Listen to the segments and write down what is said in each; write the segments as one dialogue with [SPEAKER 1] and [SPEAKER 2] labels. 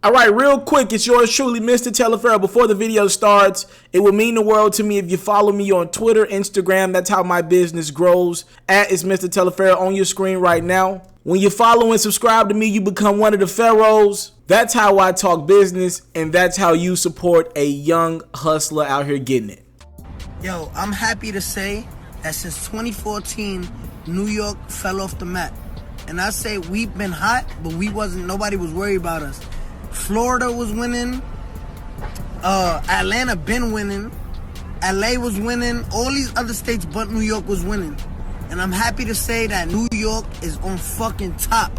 [SPEAKER 1] All right, real quick, it's yours truly, Mr. Taliaferro. Before the video starts, it would mean the world to me if you follow me on Twitter, Instagram. That's how my business grows. It's Mr. Taliaferro on your screen right now. When you follow and subscribe to me, you become one of the pharaohs. That's how I talk business, and that's how you support a young hustler out here getting it.
[SPEAKER 2] Yo, I'm happy to say that since 2014, New York fell off the map. And I say we've been hot, but nobody was worried about us. Florida was winning. Atlanta been winning. LA was winning. All these other states but New York was winning. And I'm happy to say that New York is on fucking top.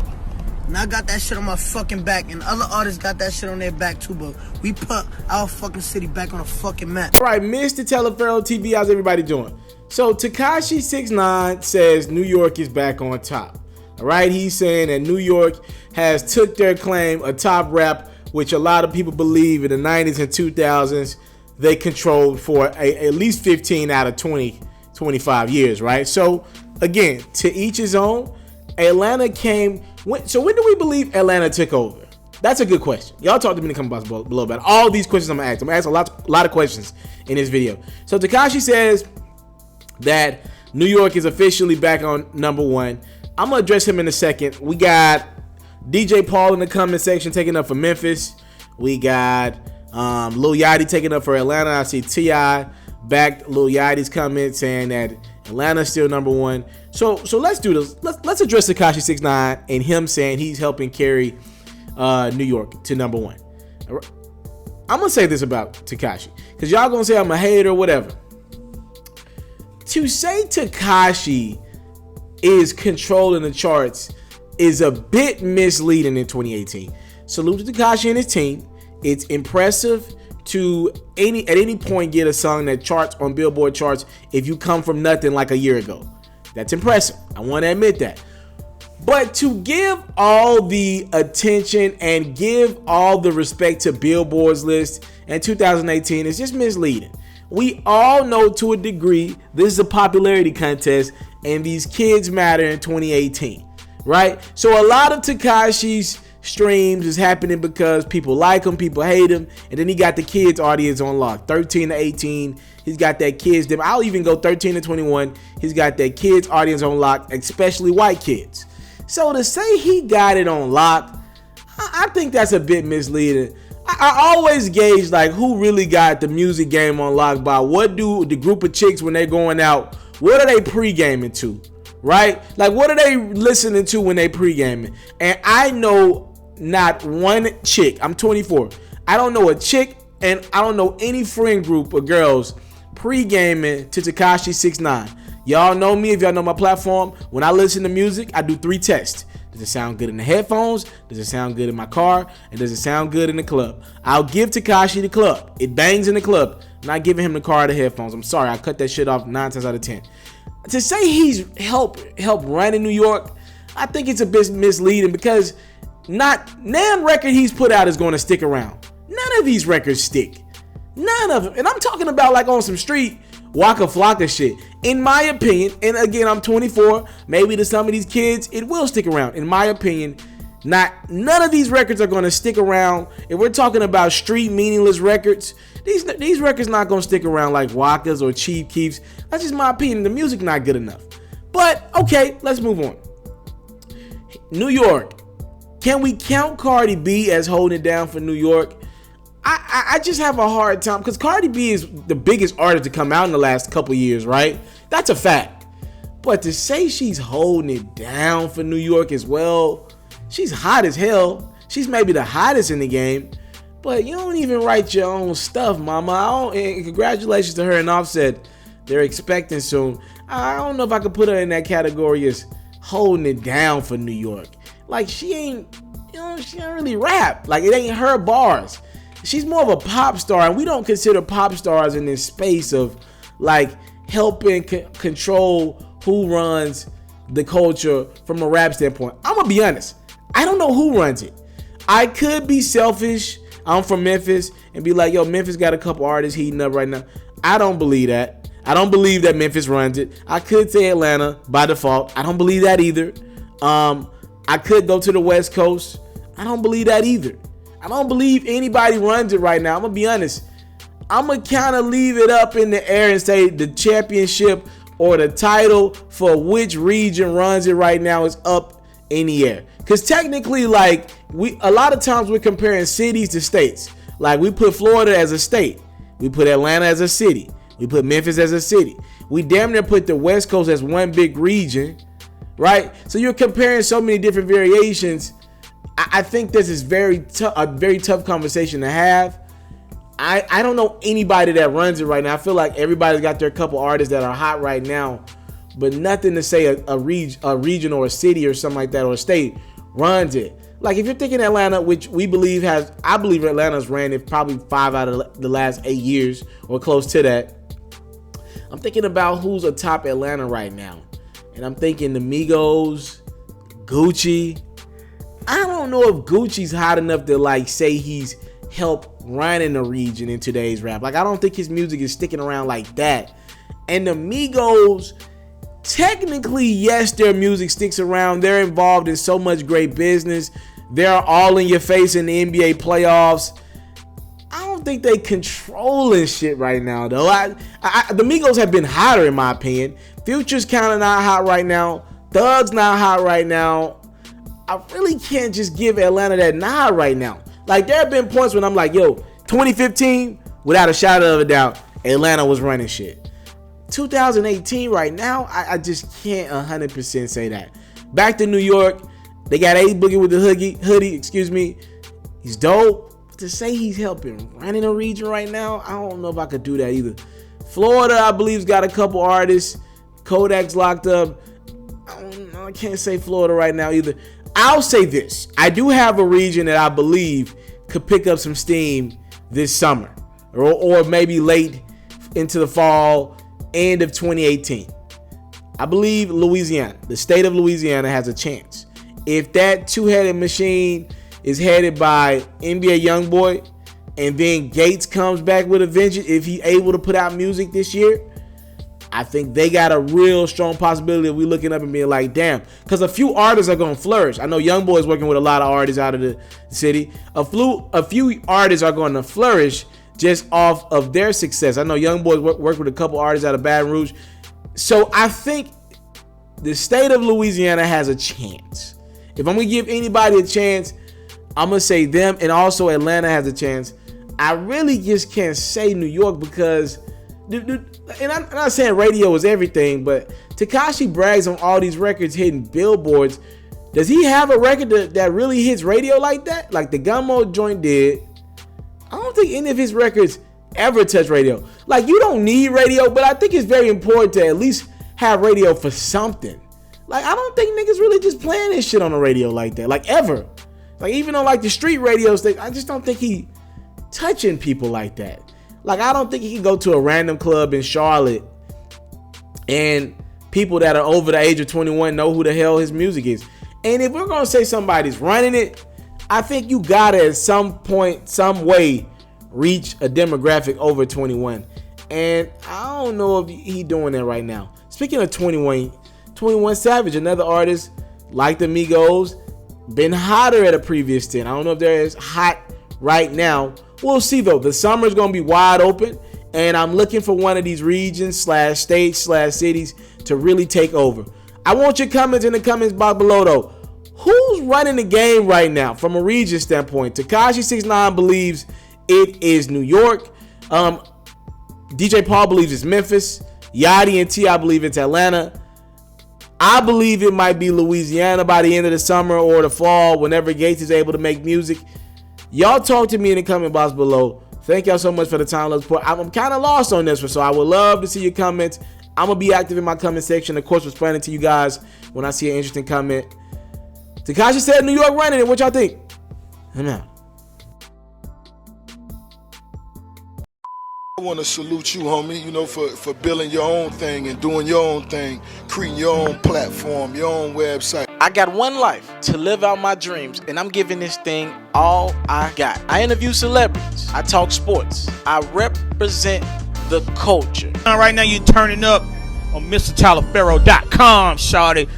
[SPEAKER 2] And I got that shit on my fucking back. And other artists got that shit on their back too, but we put our fucking city back on the fucking map.
[SPEAKER 1] All right, Mr. Taliaferro TV, how's everybody doing? So Tekashi 6ix9ine says New York is back on top. All right, he's saying that New York has took their claim a top rap, which a lot of people believe in the 90s and 2000s they controlled for at least 15 out of 25 years, right? So again, to each his own. Atlanta came. So when do we believe Atlanta took over? That's a good question. Y'all talk to me in the comments below about all these questions I'm gonna ask. I'm gonna ask a lot of questions in this video. So Tekashi says that New York is officially back on #1. I'm gonna address him in a second. We got DJ Paul in the comment section taking up for Memphis. We got Lil Yachty taking up for Atlanta. I see T.I. back Lil Yachty's comment saying that Atlanta's still #1. So let's do this. Let's address Tekashi 6ix9ine and him saying he's helping carry New York to #1. I'm gonna say this about Tekashi because y'all gonna say I'm a hater or whatever. To say Tekashi is controlling the charts is a bit misleading in 2018. Salute to Tekashi and his team. It's impressive to at any point get a song that charts on Billboard charts if you come from nothing like a year ago. That's impressive. I want to admit that. But to give all the attention and give all the respect to Billboard's list in 2018 is just misleading. We all know to a degree this is a popularity contest and these kids matter in 2018, right? So a lot of Tekashi's streams is happening because people like him, people hate him, and then he got the kids audience on lock. 13 to 18, he's got that kids. I'll even go 13 to 21. He's got that kids audience on lock, especially white kids. So to say he got it on lock, I think that's a bit misleading. I always gauge like who really got the music game on lock by what do the group of chicks when they're going out, what are they pre-gaming to, right? Like what are they listening to when they pre-gaming? And I know not one chick. I'm 24. I don't know a chick, and I don't know any friend group of girls pre-gaming to Tekashi 6ix9ine. Y'all know me if y'all know my platform. When I listen to music, I do 3 tests. Does it sound good in the headphones? Does it sound good in my car? And does it sound good in the club? I'll give Tekashi the club. It bangs in the club. I'm not giving him the car or the headphones. I'm sorry. I cut that shit off 9 times out of 10. To say he's helped run in New York, I think it's a bit misleading because none record he's put out is going to stick around. None of these records stick. None of them. And I'm talking about like on some street Waka Flocka shit. In my opinion, and again, I'm 24, maybe to some of these kids, it will stick around. In my opinion, none of these records are going to stick around. If we're talking about street meaningless records, these records not going to stick around like Wakas or Chief Keefs. That's just my opinion. The music not good enough. But okay, let's move on. New York. Can we count Cardi B as holding it down for New York? I just have a hard time because Cardi B is the biggest artist to come out in the last couple years, right? That's a fact. But to say she's holding it down for New York as well, she's hot as hell. She's maybe the hottest in the game. But you don't even write your own stuff, mama. And congratulations to her and Offset. They're expecting soon. I don't know if I could put her in that category as holding it down for New York. Like she ain't really rap. Like it ain't her bars. She's more of a pop star, and we don't consider pop stars in this space of like helping control who runs the culture from a rap standpoint. I'm gonna be honest, I don't know who runs it. I could be selfish. I'm from Memphis and be like, yo, Memphis got a couple artists heating up right now. I don't believe that. I don't believe that Memphis runs it. I could say Atlanta by default. I don't believe that either. I could go to the West Coast. I don't believe that either. I don't believe anybody runs it right now. I'm going to be honest. I'm going to kind of leave it up in the air and say the championship or the title for which region runs it right now is up in the air. Because technically, like, a lot of times we're comparing cities to states. Like, we put Florida as a state. We put Atlanta as a city. We put Memphis as a city. We damn near put the West Coast as one big region, right? So you're comparing so many different variations. I think this is a very tough conversation to have. I don't know anybody that runs it right now. I feel like everybody's got their couple artists that are hot right now, but nothing to say a region or a city or something like that or a state runs it. Like if you're thinking Atlanta, which I believe Atlanta's ran it probably 5 out of the last 8 years or close to that. I'm thinking about who's atop Atlanta right now. And I'm thinking the Migos, Gucci. I don't know if Gucci's hot enough to like say he's helped running the region in today's rap. Like I don't think his music is sticking around like that. And the Migos, technically, yes, their music sticks around. They're involved in so much great business. They're all in your face in the NBA playoffs. I don't think they controlling shit right now, though. The Migos have been hotter, in my opinion. Future's kind of not hot right now. Thug's not hot right now. I really can't just give Atlanta that nod right now. Like, there have been points when I'm like, yo, 2015, without a shadow of a doubt, Atlanta was running shit. 2018 right now, I just can't 100% say that. Back to New York, they got A Boogie with the hoodie, He's dope. But to say he's helping running a region right now, I don't know if I could do that either. Florida, I believe, has got a couple artists. Kodak's locked up. I can't say Florida right now either. I'll say this. I do have a region that I believe could pick up some steam this summer or maybe late into the fall, end of 2018. I believe Louisiana, the state of Louisiana, has a chance. If that two-headed machine is headed by NBA YoungBoy and then Gates comes back with a vengeance, if he's able to put out music this year, I think they got a real strong possibility of we looking up and being like, damn, because a few artists are going to flourish. I know YoungBoy is working with a lot of artists out of the city. A few artists are going to flourish just off of their success. I know YoungBoy worked with a couple artists out of Baton Rouge. So I think the state of Louisiana has a chance. If I'm going to give anybody a chance, I'm going to say them, and also Atlanta has a chance. I really just can't say New York because, and I'm not saying radio is everything, but Tekashi brags on all these records hitting billboards. Does he have a record that really hits radio like that? Like the Gummo joint did. I don't think any of his records ever touch radio. Like, you don't need radio, but I think it's very important to at least have radio for something. Like, I don't think niggas really just playing this shit on the radio like that, like ever. Like, even on like the street radio station, I just don't think he touching people like that. Like, I don't think he can go to a random club in Charlotte and people that are over the age of 21 know who the hell his music is. And if we're gonna say somebody's running it, I think you gotta at some point, some way, reach a demographic over 21. And I don't know if he doing that right now. Speaking of 21 Savage, another artist like the Migos, been hotter at a previous 10. I don't know if they're as hot right now. We'll see though. The summer's gonna be wide open, and I'm looking for one of these regions / states / cities to really take over. I want your comments in the comments box below though. Who's running the game right now from a region standpoint? Tekashi 6ix9ine believes it is New York. DJ Paul believes it's Memphis. Yachty and T.I. believe it's Atlanta. I believe it might be Louisiana by the end of the summer or the fall, whenever Gates is able to make music. Y'all talk to me in the comment box below. Thank y'all so much for the time. I'm kind of lost on this one, so I would love to see your comments. I'm going to be active in my comment section. Of course, responding to you guys when I see an interesting comment. Tekashi said New York running it. What y'all think? I'm out.
[SPEAKER 3] I want to salute you, homie, for building your own thing and doing your own thing, creating your own platform, your own website.
[SPEAKER 1] I got one life to live out my dreams, and I'm giving this thing all I got. I interview celebrities. I talk sports. I represent the culture.
[SPEAKER 4] Right now, you're turning up on MrTaliaferro.com, shawty.